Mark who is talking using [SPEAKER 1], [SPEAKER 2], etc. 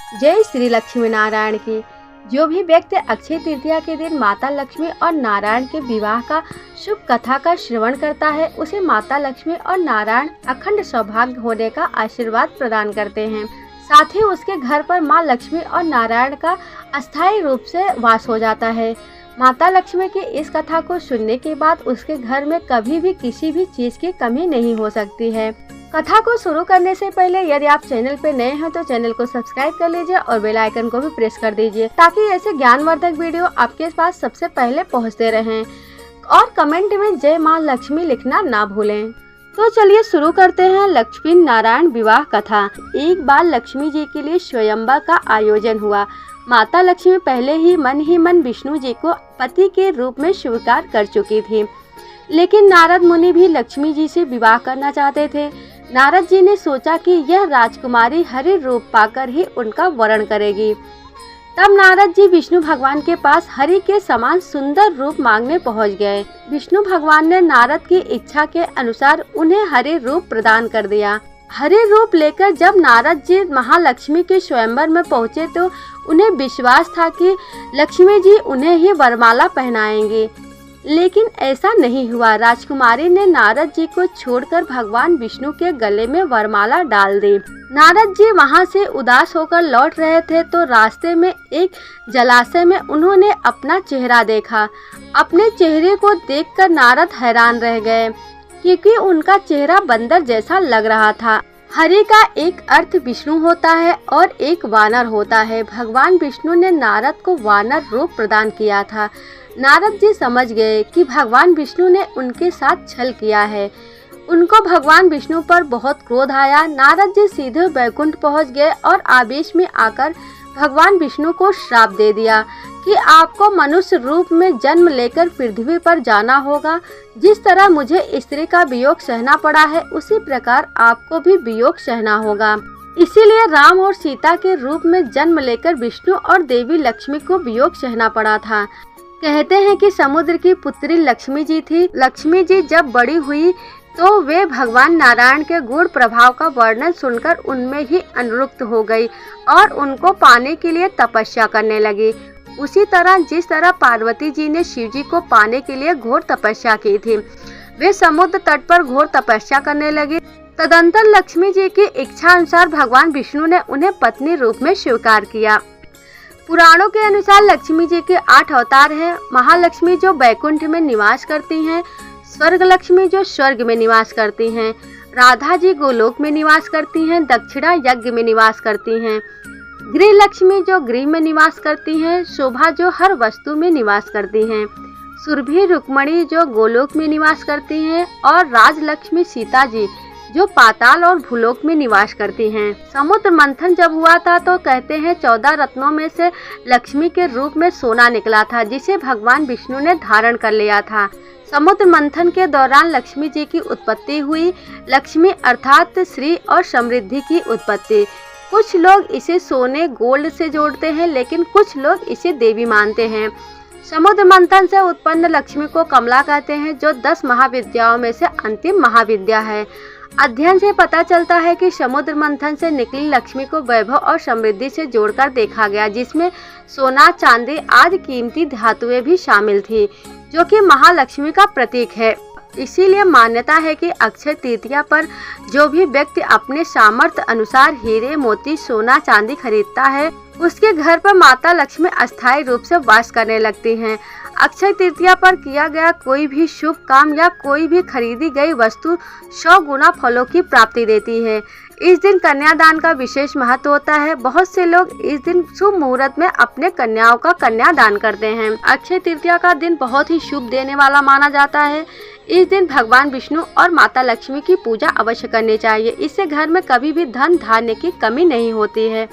[SPEAKER 1] जय श्री लक्ष्मी नारायण की। जो भी व्यक्ति अक्षय तृतीया के दिन माता लक्ष्मी और नारायण के विवाह का शुभ कथा का श्रवण करता है, उसे माता लक्ष्मी और नारायण अखंड सौभाग्य होने का आशीर्वाद प्रदान करते हैं। साथ ही उसके घर पर माँ लक्ष्मी और नारायण का अस्थायी रूप से वास हो जाता है। माता लक्ष्मी की इस कथा को सुनने के बाद उसके घर में कभी भी किसी भी चीज की कमी नहीं हो सकती है। कथा को शुरू करने से पहले यदि आप चैनल पे नए हैं तो चैनल को सब्सक्राइब कर लीजिए और बेल आइकन को भी प्रेस कर दीजिए, ताकि ऐसे ज्ञानवर्धक वीडियो आपके पास सबसे पहले पहुंचते रहें। और कमेंट में जय माँ लक्ष्मी लिखना ना भूलें। तो चलिए शुरू करते हैं लक्ष्मी नारायण विवाह कथा। एक बार लक्ष्मी जी के लिए स्वयंवर का आयोजन हुआ। माता लक्ष्मी पहले ही मन विष्णु जी को पति के रूप में स्वीकार कर चुकी थी, लेकिन नारद मुनि भी लक्ष्मी जी से विवाह करना चाहते थे। नारद जी ने सोचा कि यह राजकुमारी हरि रूप पाकर ही उनका वरण करेगी। तब नारद जी विष्णु भगवान के पास हरि के समान सुंदर रूप मांगने पहुंच गए। विष्णु भगवान ने नारद की इच्छा के अनुसार उन्हें हरि रूप प्रदान कर दिया। हरि रूप लेकर जब नारद जी महालक्ष्मी के स्वयंवर में पहुंचे तो उन्हें विश्वास था कि लक्ष्मी जी उन्हें ही वरमाला पहनाएंगी, लेकिन ऐसा नहीं हुआ। राजकुमारी ने नारद जी को छोड़कर भगवान विष्णु के गले में वरमाला डाल दी। नारद जी वहां से उदास होकर लौट रहे थे तो रास्ते में एक जलाशय में उन्होंने अपना चेहरा देखा। अपने चेहरे को देखकर नारद हैरान रह गए, क्योंकि उनका चेहरा बंदर जैसा लग रहा था। हरि का एक अर्थ विष्णु होता है और एक वानर होता है। भगवान विष्णु ने नारद को वानर रूप प्रदान किया था। नारद जी समझ गए कि भगवान विष्णु ने उनके साथ छल किया है। उनको भगवान विष्णु पर बहुत क्रोध आया। नारद जी सीधे वैकुंठ पहुंच गए और आवेश में आकर भगवान विष्णु को श्राप दे दिया कि आपको मनुष्य रूप में जन्म लेकर पृथ्वी पर जाना होगा। जिस तरह मुझे स्त्री का वियोग सहना पड़ा है, उसी प्रकार आपको भी वियोग सहना होगा। इसीलिए राम और सीता के रूप में जन्म लेकर विष्णु और देवी लक्ष्मी को वियोग सहना पड़ा था। कहते हैं कि समुद्र की पुत्री लक्ष्मी जी थी। लक्ष्मी जी जब बड़ी हुई तो वे भगवान नारायण के गुण प्रभाव का वर्णन सुनकर उनमें ही अनुरक्त हो गई और उनको पाने के लिए तपस्या करने लगी। उसी तरह जिस तरह पार्वती जी ने शिव जी को पाने के लिए घोर तपस्या की थी, वे समुद्र तट पर घोर तपस्या करने लगी। तदंतर लक्ष्मी जी की इच्छा अनुसार भगवान विष्णु ने उन्हें पत्नी रूप में स्वीकार किया। पुराणों के अनुसार लक्ष्मी जी के 8 अवतार हैं। महालक्ष्मी जो बैकुंठ में निवास करती हैं, स्वर्ग लक्ष्मी जो स्वर्ग में निवास करती हैं, राधा जी गोलोक में निवास करती हैं, दक्षिणा यज्ञ में निवास करती हैं, गृह लक्ष्मी जो गृह में निवास करती हैं, शोभा जो हर वस्तु में निवास करती हैं, सुरभि रुक्मणी जो गोलोक में निवास करती हैं और राजलक्ष्मी सीता जी जो पाताल और भूलोक में निवास करती हैं। समुद्र मंथन जब हुआ था तो कहते हैं 14 रत्नों में से लक्ष्मी के रूप में सोना निकला था, जिसे भगवान विष्णु ने धारण कर लिया था। समुद्र मंथन के दौरान लक्ष्मी जी की उत्पत्ति हुई। लक्ष्मी अर्थात श्री और समृद्धि की उत्पत्ति। कुछ लोग इसे सोने गोल्ड से जोड़ते हैं, लेकिन कुछ लोग इसे देवी मानते हैं। समुद्र मंथन से उत्पन्न लक्ष्मी को कमला कहते हैं, जो 10 महाविद्याओं में से अंतिम महाविद्या है। अध्ययन से पता चलता है कि समुद्र मंथन से निकली लक्ष्मी को वैभव और समृद्धि से जोड़कर देखा गया, जिसमें सोना, चांदी आदि कीमती धातुएं भी शामिल थी, जो कि महालक्ष्मी का प्रतीक है। इसीलिए मान्यता है कि अक्षय तृतीया पर जो भी व्यक्ति अपने सामर्थ्य अनुसार हीरे, मोती, सोना, चांदी खरीदता है, उसके घर पर माता लक्ष्मी अस्थायी रूप से वास करने लगती हैं। अक्षय तृतीया पर किया गया कोई भी शुभ काम या कोई भी खरीदी गई वस्तु 100 गुना फलों की प्राप्ति देती है। इस दिन कन्यादान का विशेष महत्व होता है। बहुत से लोग इस दिन शुभ मुहूर्त में अपने कन्याओं का कन्यादान करते हैं। अक्षय तृतीया का दिन बहुत ही शुभ देने वाला माना जाता है। इस दिन भगवान विष्णु और माता लक्ष्मी की पूजा अवश्य करनी चाहिए। इससे घर में कभी भी धन धान्य की कमी नहीं होती है।